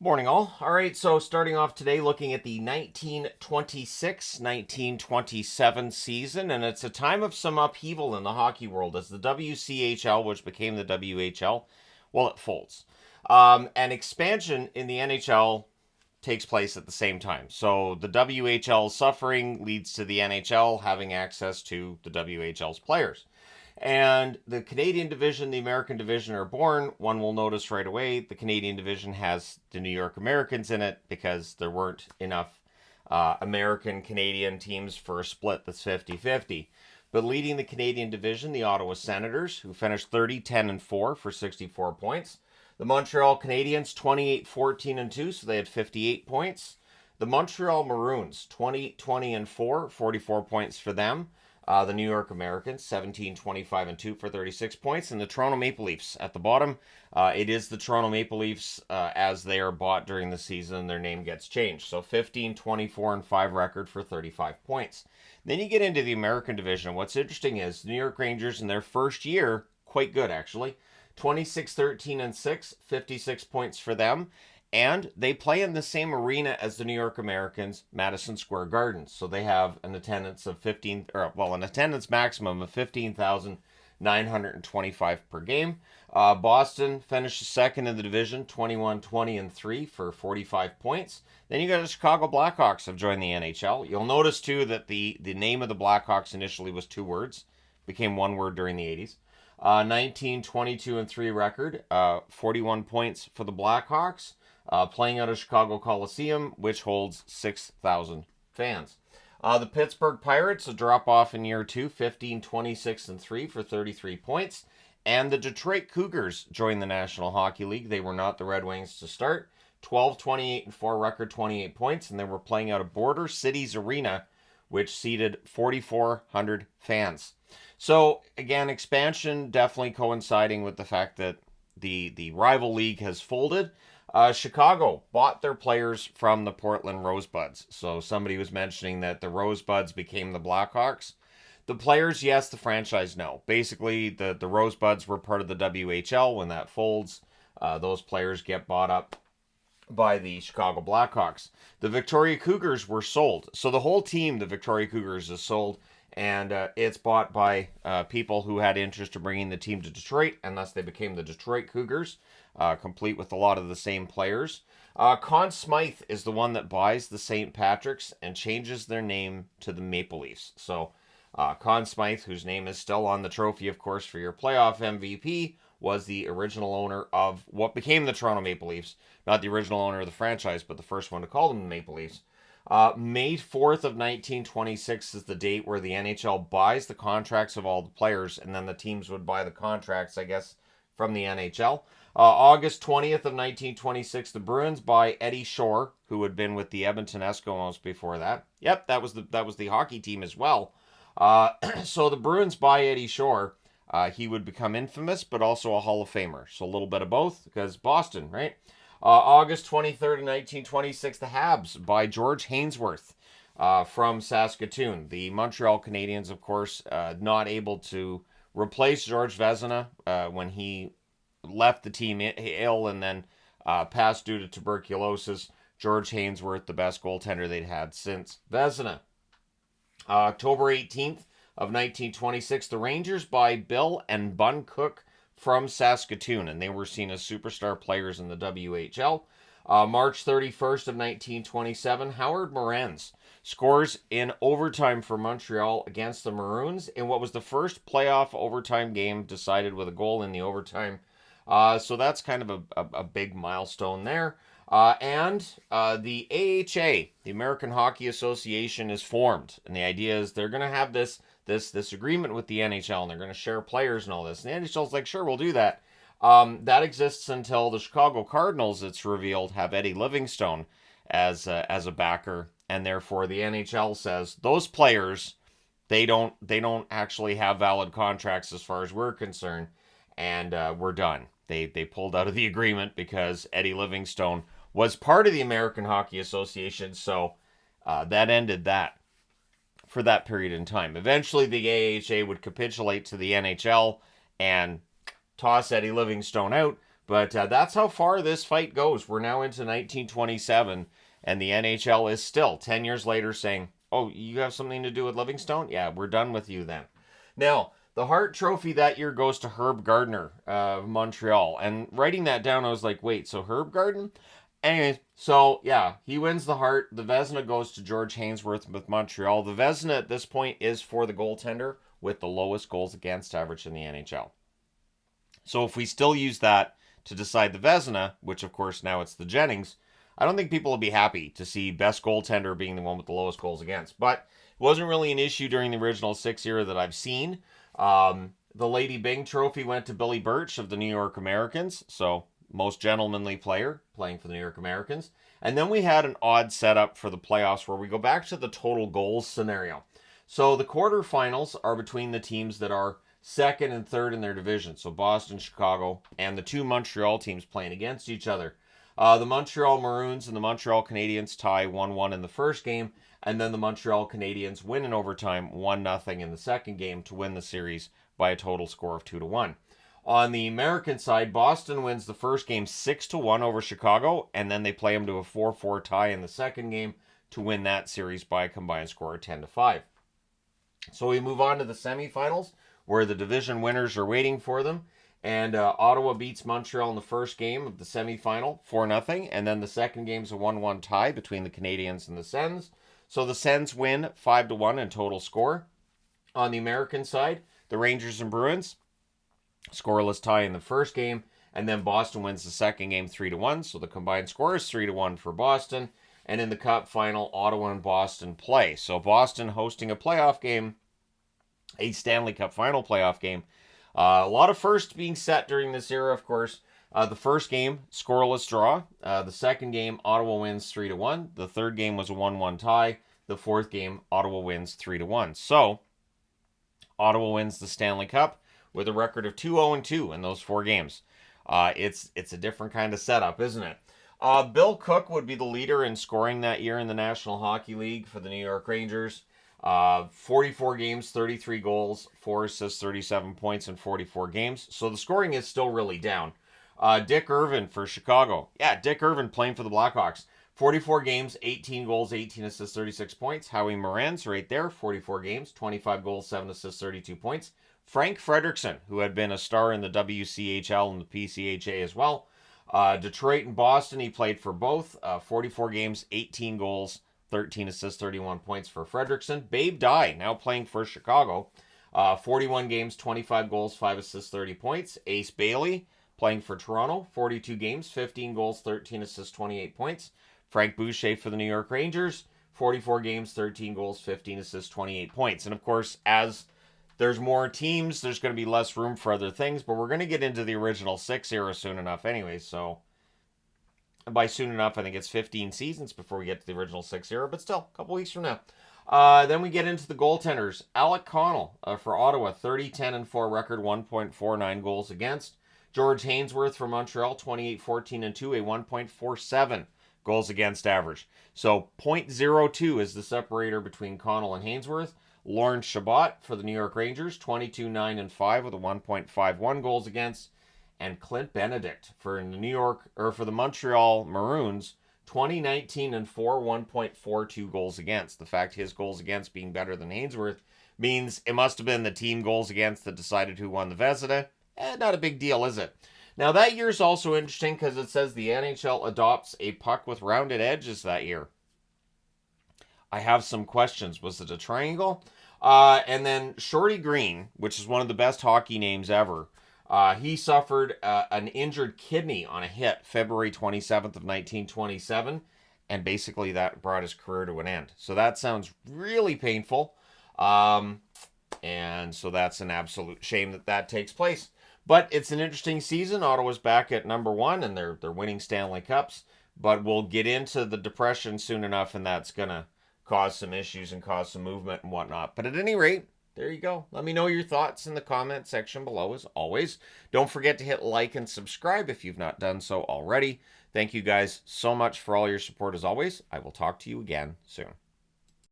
Morning, all. All right, so starting off today, looking at the 1926-1927 season, and it's a time of some upheaval in the hockey world as the WCHL, which became the WHL, well, it folds. And expansion in the NHL takes place at the same time. So the WHL suffering leads to the NHL having access to the WHL's players. And the Canadian division, the American division are born. One will notice right away the Canadian division has the New York Americans in it because there weren't enough American Canadian teams for a split that's 50-50. But leading the Canadian division, the Ottawa Senators, who finished 30-10-4 for 64 points. The Montreal Canadiens, 28-14-2, so they had 58 points. The Montreal Maroons, 20-20-4, 44 points for them. The New York Americans, 17-25-2 for 36 points. And the Toronto Maple Leafs at the bottom. It is the Toronto Maple Leafs as they are bought during the season. Their name gets changed. So 15-24-5 record for 35 points. Then you get into the American division. What's interesting is the New York Rangers in their first year, quite good actually. 26-13-6, 56 points for them. And they play in the same arena as the New York Americans, Madison Square Garden. So they have an attendance of an attendance maximum of 15,925 per game. Boston finishes second in the division, 21-20-3 for 45 points. Then you got the Chicago Blackhawks have joined the NHL. You'll notice too that the name of the Blackhawks initially was two words, became one word during the 80s. 19-22-3 record, 41 points for the Blackhawks. Playing out of Chicago Coliseum, which holds 6,000 fans. The Pittsburgh Pirates, a drop off in year two, 15-26-3 for 33 points. And the Detroit Cougars joined the National Hockey League. They were not the Red Wings to start. 12-28-4 record, 28 points. And they were playing out of Border Cities Arena, which seated 4,400 fans. So, again, expansion definitely coinciding with the fact that the rival league has folded. Chicago bought their players from the Portland Rosebuds. So somebody was mentioning that the Rosebuds became the Blackhawks. The players, yes. The franchise, no. Basically, the Rosebuds were part of the WHL. When that folds, those players get bought up by the Chicago Blackhawks. The Victoria Cougars were sold. So the whole team, the Victoria Cougars, is sold. And it's bought by people who had interest in bringing the team to Detroit, and thus they became the Detroit Cougars, complete with a lot of the same players. Conn Smythe is the one that buys the St. Patrick's and changes their name to the Maple Leafs. So Conn Smythe, whose name is still on the trophy, of course, for your playoff MVP, was the original owner of what became the Toronto Maple Leafs. Not the original owner of the franchise, but the first one to call them the Maple Leafs. May 4th of 1926 is the date where the NHL buys the contracts of all the players, and then the teams would buy the contracts, I guess, from the NHL. August 20th of 1926, the Bruins buy Eddie Shore, who had been with the Edmonton Eskimos before that. Yep, that was the hockey team as well. So the Bruins buy Eddie Shore. He would become infamous, but also a Hall of Famer. So a little bit of both, because Boston, right? August 23rd, 1926, the Habs by George Hainsworth from Saskatoon. The Montreal Canadiens, of course, not able to replace George Vezina when he left the team ill and then passed due to tuberculosis. George Hainsworth, the best goaltender they'd had since Vezina. October 18th of 1926, the Rangers by Bill and Bun Cook from Saskatoon, and they were seen as superstar players in the WHL. March 31st of 1927, Howard Morenz scores in overtime for Montreal against the Maroons in what was the first playoff overtime game decided with a goal in the overtime. So that's kind of a big milestone there. And the AHA, the American Hockey Association, is formed, and the idea is they're going to have this agreement with the NHL, and they're going to share players and all this. And the NHL's like, sure, we'll do that. That exists until the Chicago Cardinals, it's revealed, have Eddie Livingstone as a backer, and therefore the NHL says those players, they don't actually have valid contracts as far as we're concerned, and we're done. They pulled out of the agreement because Eddie Livingstone was part of the American Hockey Association, so that ended that for that period in time. Eventually, the AHA would capitulate to the NHL and toss Eddie Livingstone out But that's how far this fight goes. We're now into 1927, and the NHL is still 10 years later saying, "Oh, you have something to do with Livingstone? Yeah, we're done with you then." Now, the Hart Trophy that year goes to Herb Gardner of Montreal. And writing that down, I was like, wait, so Herb Gardner? Anyways, so yeah, he wins the Hart. The Vezina goes to George Hainsworth with Montreal. The Vezina at this point is for the goaltender with the lowest goals against average in the NHL. So if we still use that to decide the Vezina, which of course now it's the Jennings, I don't think people will be happy to see best goaltender being the one with the lowest goals against. But it wasn't really an issue during the original 6 era that I've seen. The Lady Byng Trophy went to Billy Birch of the New York Americans, so most gentlemanly player playing for the New York Americans. And then we had an odd setup for the playoffs where we go back to the total goals scenario. So the quarterfinals are between the teams that are second and third in their division. So Boston, Chicago, and the two Montreal teams playing against each other. The Montreal Maroons and the Montreal Canadiens tie 1-1 in the first game, and then the Montreal Canadiens win in overtime 1-0 in the second game to win the series by a total score of 2-1. On the American side, Boston wins the first game 6-1 over Chicago, and then they play them to a 4-4 tie in the second game to win that series by a combined score of 10-5. So we move on to the semifinals, where the division winners are waiting for them. And Ottawa beats Montreal in the first game of the semifinal 4-0. And then the second game is a 1-1 tie between the Canadiens and the Sens. So the Sens win 5-1 in total score. On the American side, the Rangers and Bruins, scoreless tie in the first game. And then Boston wins the second game 3-1. So the combined score is 3-1 for Boston. And in the Cup final, Ottawa and Boston play. So Boston hosting a playoff game, a Stanley Cup final playoff game. A lot of firsts being set during this era, of course. The first game, scoreless draw. The second game, Ottawa wins 3-1. The third game was a 1-1 tie. The fourth game, Ottawa wins 3-1. So, Ottawa wins the Stanley Cup with a record of 2-0-2 in those 4 games. It's a different kind of setup, isn't it? Bill Cook would be the leader in scoring that year in the National Hockey League for the New York Rangers. 44 games, 33 goals, 4 assists, 37 points in 44 games. So the scoring is still really down. Dick Irvin for Chicago. Yeah, Dick Irvin playing for the Blackhawks. 44 games, 18 goals, 18 assists, 36 points. Howie Morenz right there, 44 games, 25 goals, 7 assists, 32 points. Frank Frederickson, who had been a star in the WCHL and the PCHA as well. Detroit and Boston, he played for both. 44 games, 18 goals, 13 assists, 31 points for Frederickson. Babe Dye, now playing for Chicago. 41 games, 25 goals, 5 assists, 30 points. Ace Bailey, playing for Toronto. 42 games, 15 goals, 13 assists, 28 points. Frank Boucher for the New York Rangers. 44 games, 13 goals, 15 assists, 28 points. And of course, as there's more teams, there's going to be less room for other things. But we're going to get into the original 6 era soon enough anyway, so... By soon enough, I think it's 15 seasons before we get to the original 6 era, but still, a couple weeks from now. Then we get into the goaltenders. Alec Connell for Ottawa, 30-10-4 record, 1.49 goals against. George Hainsworth for Montreal, 28-14-2, a 1.47 goals against average. So 0.02 is the separator between Connell and Hainsworth. Lawrence Chabot for the New York Rangers, 22-9-5 with a 1.51 goals against. And Clint Benedict for the Montreal Maroons, 2019-4, 1.42 goals against. The fact his goals against being better than Hainsworth means it must have been the team goals against that decided who won the Vezina. Not a big deal, is it? Now that year's also interesting because it says the NHL adopts a puck with rounded edges that year. I have some questions. Was it a triangle? And then Shorty Green, which is one of the best hockey names ever. He suffered an injured kidney on a hit February 27th of 1927, and basically that brought his career to an end. So that sounds really painful, and so that's an absolute shame that takes place. But it's an interesting season. Ottawa's back at number 1, and they're winning Stanley Cups. But we'll get into the depression soon enough, and that's going to cause some issues and cause some movement and whatnot. But at any rate, there you go. Let me know your thoughts in the comment section below as always. Don't forget to hit like and subscribe if you've not done so already. Thank you guys so much for all your support as always. I will talk to you again soon.